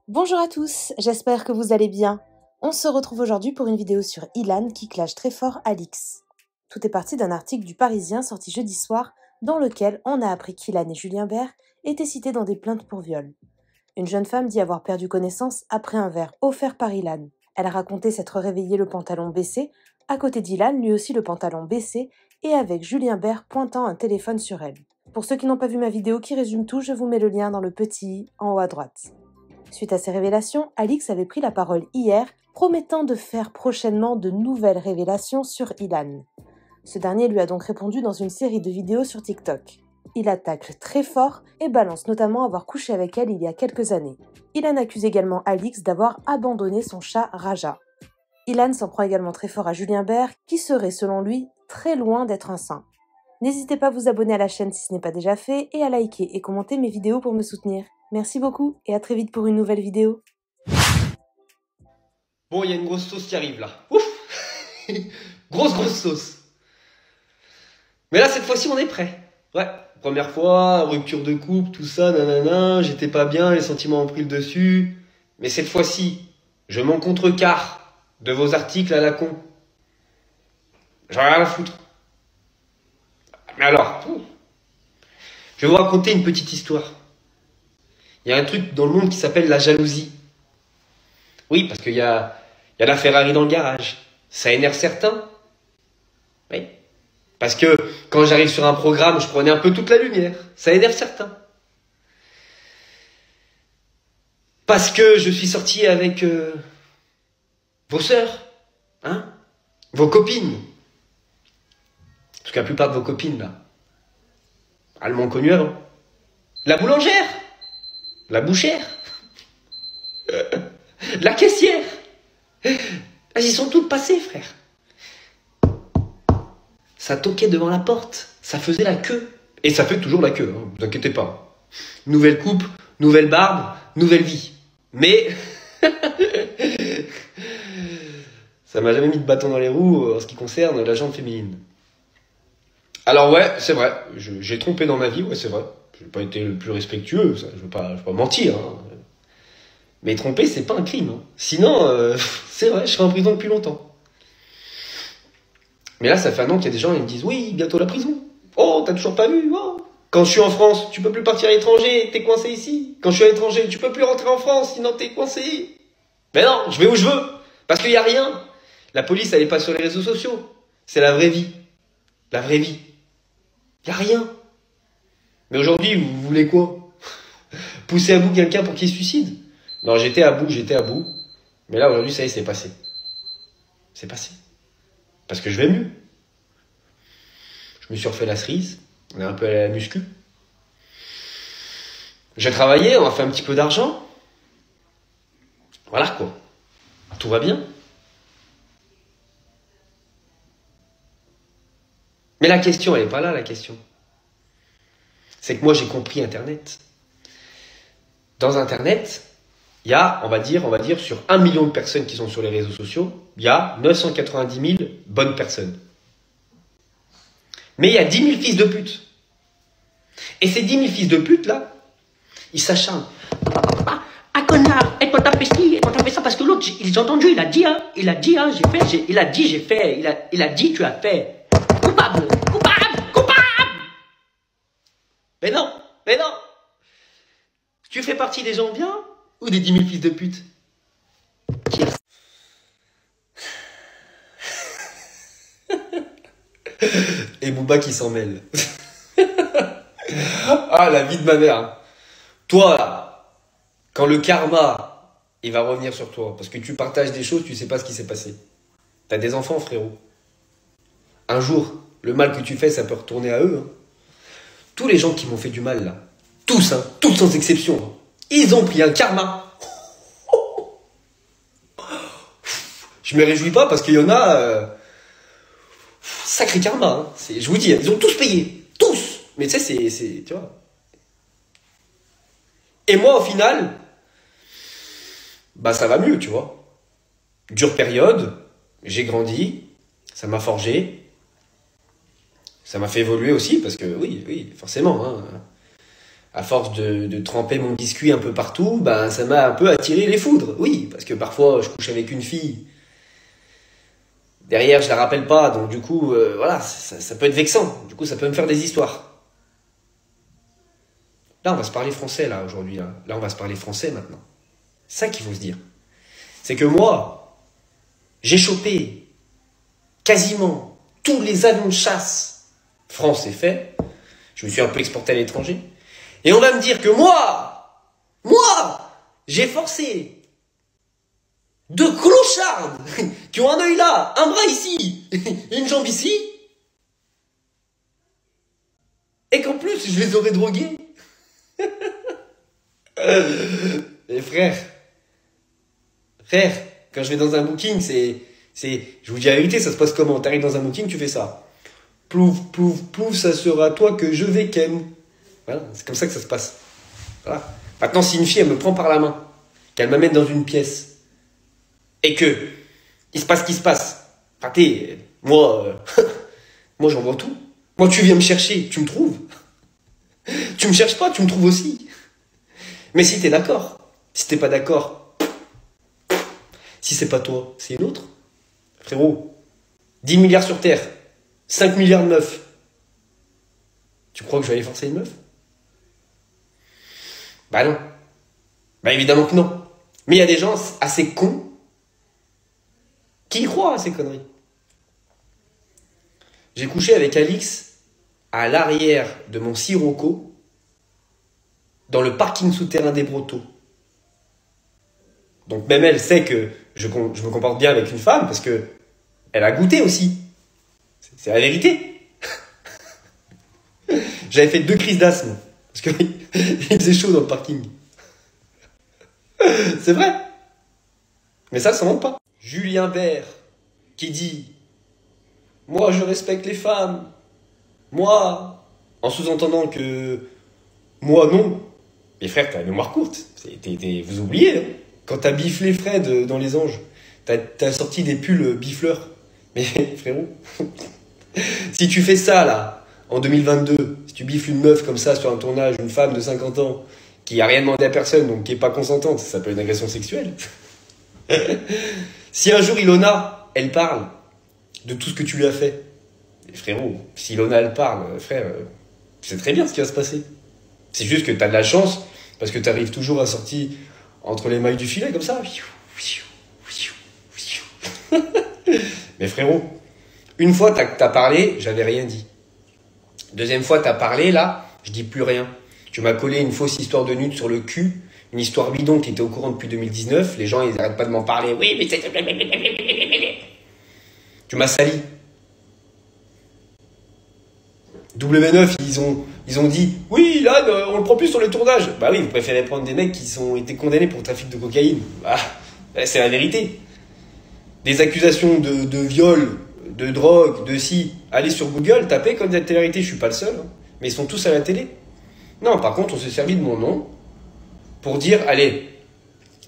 Bonjour à tous, j'espère que vous allez bien. On se retrouve aujourd'hui pour une vidéo sur Ilan qui clash très fort Alix. Tout est parti d'un article du Parisien sorti jeudi soir dans lequel on a appris qu'Ilan et Julien Bert étaient cités dans des plaintes pour viol. Une jeune femme dit avoir perdu connaissance après un verre offert par Ilan. Elle a raconté s'être réveillée le pantalon baissé, à côté d'Ilan, lui aussi le pantalon baissé, et avec Julien Bert pointant un téléphone sur elle. Pour ceux qui n'ont pas vu ma vidéo qui résume tout, je vous mets le lien dans le petit i en haut à droite. Suite à ces révélations, Alix avait pris la parole hier, promettant de faire prochainement de nouvelles révélations sur Ilan. Ce dernier lui a donc répondu dans une série de vidéos sur TikTok. Il attaque très fort et balance notamment avoir couché avec elle il y a quelques années. Ilan accuse également Alix d'avoir abandonné son chat Raja. Ilan s'en prend également très fort à Julien Bert, qui serait selon lui très loin d'être un saint. N'hésitez pas à vous abonner à la chaîne si ce n'est pas déjà fait et à liker et commenter mes vidéos pour me soutenir. Merci beaucoup et à très vite pour une nouvelle vidéo. Bon, il y a une grosse sauce qui arrive là. Ouf. Grosse sauce. Mais là, cette fois-ci, on est prêt. Ouais, première fois, rupture de couple, tout ça, nanana, j'étais pas bien, les sentiments ont pris le dessus. Mais cette fois-ci, je m'en contrecarre de vos articles à la con. J'en ai rien à foutre. Mais alors, je vais vous raconter une petite histoire. Il y a un truc dans le monde qui s'appelle la jalousie. Oui, parce qu'il y a la Ferrari dans le garage. Ça énerve certains. Oui. Parce que quand j'arrive sur un programme, je prenais un peu toute la lumière. Ça énerve certains. Parce que je suis sorti avec vos sœurs, hein, vos copines. Parce que la plupart de vos copines, là, elles m'ont connu avant. La boulangère, la bouchère, la caissière. Elles y sont toutes passées, frère. Ça toquait devant la porte. Ça faisait la queue. Et ça fait toujours la queue, hein, vous inquiétez pas. Nouvelle coupe, nouvelle barbe, nouvelle vie. Mais ça m'a jamais mis de bâton dans les roues en ce qui concerne la jante féminine. Alors ouais, c'est vrai, j'ai trompé dans ma vie, ouais c'est vrai. J'ai pas été le plus respectueux, ça, je veux pas mentir. Hein. Mais tromper, c'est pas un crime. Hein. Sinon, c'est vrai, je serais en prison depuis longtemps. Mais là, ça fait un an qu'il y a des gens qui me disent « Oui, bientôt la prison. Oh, t'as toujours pas vu oh. Quand je suis en France, tu peux plus partir à l'étranger, t'es coincé ici. Quand je suis à l'étranger, tu peux plus rentrer en France, sinon t'es coincé. » Mais non, je vais où je veux, parce qu'il y a rien. La police, elle est pas sur les réseaux sociaux. C'est la vraie vie. La vraie vie. Il y a rien. Mais aujourd'hui, vous voulez quoi? Pousser à bout quelqu'un pour qu'il se suicide? Non, j'étais à bout. Mais là, aujourd'hui, ça y est, c'est passé. C'est passé. Parce que je vais mieux. Je me suis refait la cerise. On est un peu allé à la muscu. J'ai travaillé, on a fait un petit peu d'argent. Voilà quoi. Tout va bien. Mais la question, elle n'est pas là, la question. C'est que moi, j'ai compris Internet. Dans Internet, il y a, on va dire, sur 1 million de personnes qui sont sur les réseaux sociaux, il y a 990 000 bonnes personnes. Mais il y a 10 000 fils de pute. Et ces 10 000 fils de pute, là, ils s'acharnent. Ah, connard, et quand t'as fait ci, et quand t'as fait ça, parce que l'autre, j'ai entendu, il a dit, il a dit, tu as fait. Coupable. Mais non. Tu fais partie des gens bien ou des 10 000 fils de pute? Et Booba qui s'en mêle. Ah, la vie de ma mère. Toi, là, quand le karma, il va revenir sur toi, parce que tu partages des choses, tu sais pas ce qui s'est passé. T'as des enfants, frérot. Un jour, le mal que tu fais, ça peut retourner à eux. Hein. Tous les gens qui m'ont fait du mal, là, tous sans exception, hein, ils ont pris un karma. Je me réjouis pas parce qu'il y en a... sacré karma. Hein. Je vous dis, ils ont tous payé. Tous. Mais tu sais, c'est... Tu vois. Et moi, au final... bah ça va mieux, tu vois. Dure période. J'ai grandi. Ça m'a forgé. Ça m'a fait évoluer aussi, parce que oui, forcément, hein, à force de tremper mon biscuit un peu partout, ben, ça m'a un peu attiré les foudres. Oui, parce que parfois, je couche avec une fille. Derrière, je la rappelle pas, donc du coup, voilà, ça peut être vexant. Du coup, ça peut me faire des histoires. Là, on va se parler français, là, aujourd'hui. Là, on va se parler français, maintenant. C'est ça qu'il faut se dire. C'est que moi, j'ai chopé quasiment tous les avions de chasse. France, c'est fait. Je me suis un peu exporté à l'étranger. Et on va me dire que moi, j'ai forcé deux clochards qui ont un œil là, un bras ici, et une jambe ici, et qu'en plus, je les aurais drogués. Et frère, quand je vais dans un booking, je vous dis la vérité, ça se passe comment? T'arrives dans un booking, tu fais ça. Plouf, plouf, plouf, ça sera toi que je vais ken. Voilà, c'est comme ça que ça se passe. Voilà. Maintenant, si une fille, elle me prend par la main, qu'elle m'amène dans une pièce, et que il se passe ce qui se passe, raté, moi, moi j'en vois tout. Moi, tu viens me chercher, tu me trouves. Tu me cherches pas, tu me trouves aussi. Mais si t'es d'accord, si t'es pas d'accord, si c'est pas toi, c'est une autre. Frérot, 10 milliards sur Terre, 5 milliards de meufs. Tu crois que je vais aller forcer une meuf? Bah non. Bah évidemment que non. Mais il y a des gens assez cons qui y croient à ces conneries. J'ai couché avec Alix à l'arrière de mon Sirocco dans le parking souterrain des Brotteaux. Donc même elle sait que je me comporte bien avec une femme parce que elle a goûté aussi. C'est la vérité. J'avais fait 2 crises d'asthme parce que il faisait chaud dans le parking. C'est vrai. Mais ça monte pas. Julien Bert qui dit « Moi, je respecte les femmes. Moi », en sous-entendant que moi, non. Mais frère, t'as la mémoire courte. Vous oubliez, hein. Quand t'as biflé Fred dans Les Anges, t'as sorti des pulls bifleurs. Mais frérot, si tu fais ça, là, en 2022, si tu bifles une meuf comme ça sur un tournage, une femme de 50 ans, qui a rien demandé à personne, donc qui est pas consentante, ça s'appelle une agression sexuelle. Si un jour Ilona, elle parle de tout ce que tu lui as fait, et frérot, si Ilona, elle parle, frère, tu sais très bien ce qui va se passer. C'est juste que t'as de la chance, parce que t'arrives toujours à sortir entre les mailles du filet, comme ça. Mais frérot, une fois t'as parlé, j'avais rien dit. Deuxième fois t'as parlé, là, je dis plus rien. Tu m'as collé une fausse histoire de nude sur le cul, une histoire bidon qui était au courant depuis 2019. Les gens, ils arrêtent pas de m'en parler. Oui, mais c'est... Tu m'as sali. W9, ils ont dit « Oui, là, on le prend plus sur le tournage. » Bah oui, vous préférez prendre des mecs qui ont été condamnés pour trafic de cocaïne. Bah, c'est la vérité. Des accusations de viol, de drogue, de si. Allez sur Google, tapez comme de télé-réalité, je suis pas le seul. Hein. Mais ils sont tous à la télé. Non, par contre, on s'est servi de mon nom pour dire « Allez,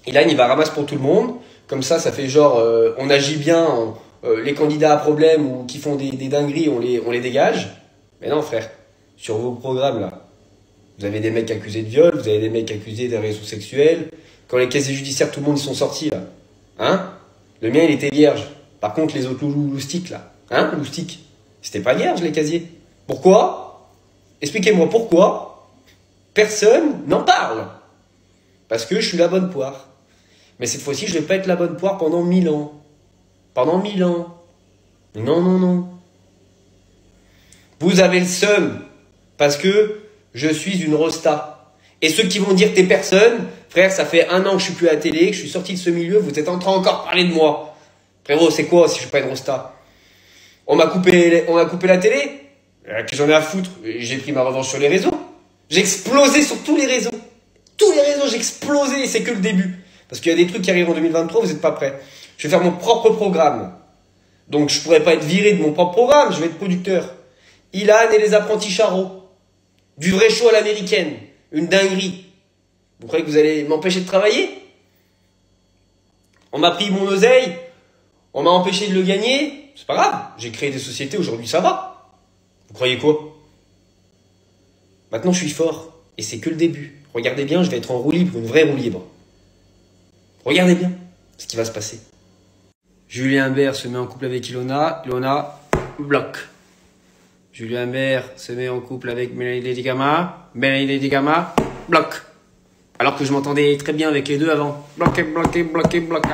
Ilan, il va ramasser pour tout le monde. » Comme ça fait genre, on agit bien, les candidats à problème ou qui font des dingueries, on les dégage. Mais non, frère, sur vos programmes, là, vous avez des mecs accusés de viol, vous avez des mecs accusés d'agression sexuelle. Quand les casiers judiciaires, tout le monde, ils sont sortis, là. Hein? Le mien, il était vierge. Par contre, les autres loustiques, là. Hein? Loustiques. C'était pas vierge, les casiers. Pourquoi? Expliquez-moi pourquoi personne n'en parle. Parce que je suis la bonne poire. Mais cette fois-ci, je vais pas être la bonne poire pendant 1000 ans. Pendant 1000 ans. Non, non, non. Vous avez le seum, parce que je suis une rosta. Et ceux qui vont dire t'es personne, frère, ça fait 1 an que je suis plus à la télé, que je suis sorti de ce milieu, vous êtes en train encore de parler de moi. Frérot, c'est quoi si je suis pas une rosta? On m'a coupé la télé, que j'en ai à foutre, j'ai pris ma revanche sur les réseaux. J'ai explosé sur tous les réseaux. Tous les réseaux, j'ai explosé, et c'est que le début. Parce qu'il y a des trucs qui arrivent en 2023, vous n'êtes pas prêts. Je vais faire mon propre programme. Donc je pourrais pas être viré de mon propre programme, je vais être producteur. Ilan et les apprentis charros. Du vrai show à l'américaine. Une dinguerie. Vous croyez que vous allez m'empêcher de travailler? On m'a pris mon oseille. On m'a empêché de le gagner, c'est pas grave. J'ai créé des sociétés, aujourd'hui ça va. Vous croyez quoi? Maintenant je suis fort, et c'est que le début. Regardez bien, je vais être en roue libre, une vraie roue libre. Regardez bien ce qui va se passer. Julien Bert se met en couple avec Ilona, Ilona, bloc. Julien Bert se met en couple avec Mélanie Gama, Mélanie Gama, bloc. Alors que je m'entendais très bien avec les deux avant. Bloqué, bloqué, bloqué, bloqué.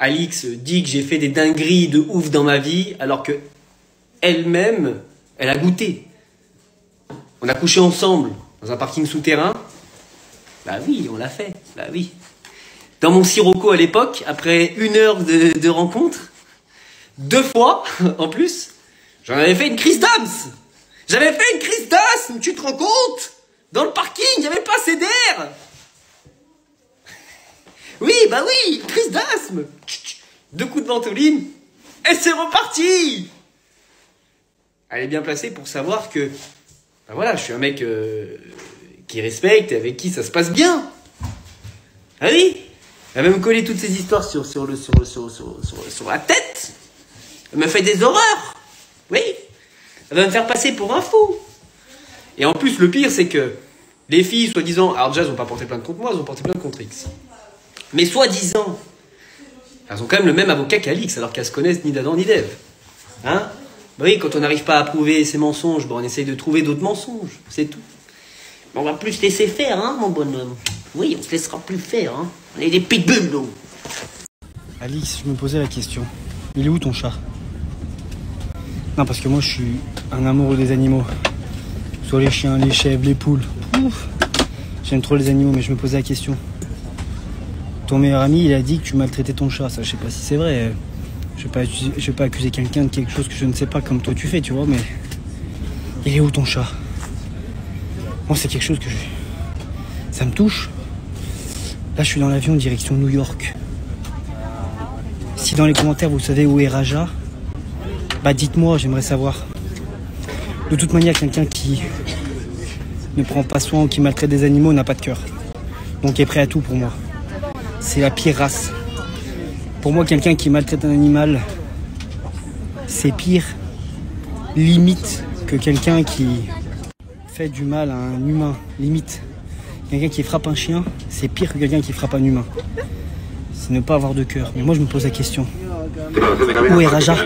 Alix dit que j'ai fait des dingueries de ouf dans ma vie, alors que elle-même, elle a goûté. On a couché ensemble dans un parking souterrain. Bah oui, on l'a fait. Bah oui. Dans mon sirocco à l'époque, après 1 heure de rencontre, 2 fois en plus, j'en avais fait une crise d'asthme. J'avais fait une crise d'asthme, tu te rends compte? Dans le parking, il n'y avait pas assez d'air. Oui, bah oui, crise d'asthme. 2 coups de ventoline, et c'est reparti. Elle est bien placée pour savoir que, ben voilà, je suis un mec qui respecte et avec qui ça se passe bien. Ah oui, elle va me coller toutes ces histoires sur la tête. Elle me fait des horreurs. Oui, elle va me faire passer pour un fou. Et en plus, le pire, c'est que les filles, soi-disant, alors déjà, elles n'ont pas porté plainte contre moi, elles ont porté plainte contre X. Mais soi-disant, elles ont quand même le même avocat qu'Alix, alors qu'elles se connaissent ni d'Adam ni d'Ève. Hein? Bah oui, quand on n'arrive pas à prouver ces mensonges, bon, on essaye de trouver d'autres mensonges, c'est tout. On va plus se laisser faire, hein, mon bonhomme. Oui, on se laissera plus faire, hein. On est des pitbulls, nous. Alix, je me posais la question. Il est où ton chat? Non, parce que moi, je suis un amoureux des animaux. Soit les chiens, les chèvres, les poules. Ouf. J'aime trop les animaux, mais je me posais la question. Ton meilleur ami, il a dit que tu maltraitais ton chat. Ça, je sais pas si c'est vrai. Je vais pas accuser quelqu'un de quelque chose que je ne sais pas comme toi tu fais, tu vois, mais... Il est où ton chat? Moi, c'est quelque chose que ça me touche. Là, je suis dans l'avion direction New York. Si dans les commentaires, vous savez où est Raja, bah dites-moi, j'aimerais savoir. De toute manière, quelqu'un qui ne prend pas soin ou qui maltraite des animaux n'a pas de cœur. Donc est prêt à tout pour moi. C'est la pire race. Pour moi, quelqu'un qui maltraite un animal, c'est pire, limite, que quelqu'un qui fait du mal à un humain. Limite. Quelqu'un qui frappe un chien, c'est pire que quelqu'un qui frappe un humain. C'est ne pas avoir de cœur. Mais moi, je me pose la question. Où est Raja ?